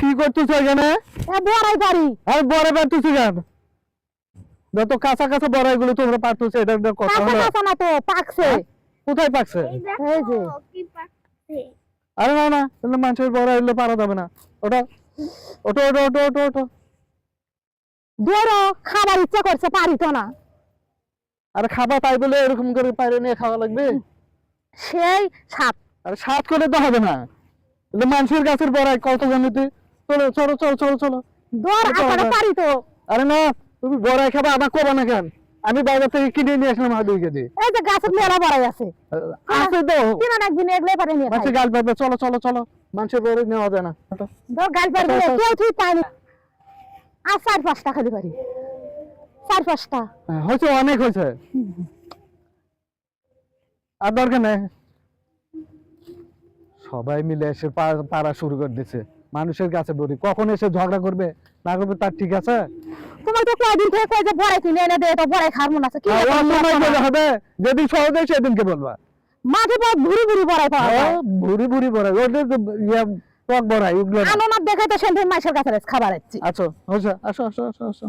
কি করতেছ এখানে? বড়াই পারি। আর বড় পারতেছ কেন? যত কাঁচা কাঁচা বড়াইগুলো তোমরা পারতেছ, এটা একটা কথা কাঁচা হলো? কাঁচা না তো, পাকছে। কোথায় পাকছে? এই যে। কি পাচ্ছে? আরে না না, তাহলে মানুষের বড়াই হলে পারা যাবে না। ওটা ওটো ওটো ওটো ওটো ওটো। বড় খাবার ইচ্ছা করছে, পারি তো না। আরে খাবার পাই বলে এরকম করে পাইরে নিয়ে খাওয়া লাগবে? সেই সাপ। আরে সাত করে তো হবে না, এটা মানুষের গাছের বড়াই কত জানিতে। চলো চলো চলো চলো চলো। দর আপনারা পারি তো। আরে না, তুমি বড়াই খাবে, আমার করবা না কেন? আমি বাজার থেকে কিনে নিয়ে আসলাম 2 কেজি। এই যে গাছের মেলা বড়াই আছে, আছে তো কিনা একদিন এগুলো পারে নিয়ে খাই। মানুষের গাল পাবে। চলো চলো চলো, মানুষের বড়াই নেওয়া যায় না। হাঁটো। দর গাল পারবে কেউ ঠিক পায়নি। আর 4-5টা খালি পারি, 4-5টা। হ্যাঁ, হয়েছে, অনেক হয়েছে, আর দরকার নেই। সবাই মিলে এসে পাড়া শুরু করে দিচ্ছে। মানুষের কাছে বলি কখন এসে ঝগড়া করবে না করবে তার ঠিক আছে। তোমার তো কয়দিন থেকে কয় যে বড়াই কিনে এনে দে, তো বড়াই খাওয়ার মন আছে কি? হবে যেদিন সহজে সেদিনকে বলবা। মাঠে পর ভুরি ভুরি বড়াই পাওয়া যায়। ভুড়ি ভুড়ি বড়াই, ওদের টক বড়াই, ওগুলো আমার দেখে তো সেদিন মাইসের কাছে খাবার আসছি। আচ্ছা, আসো আসো আসো আসো।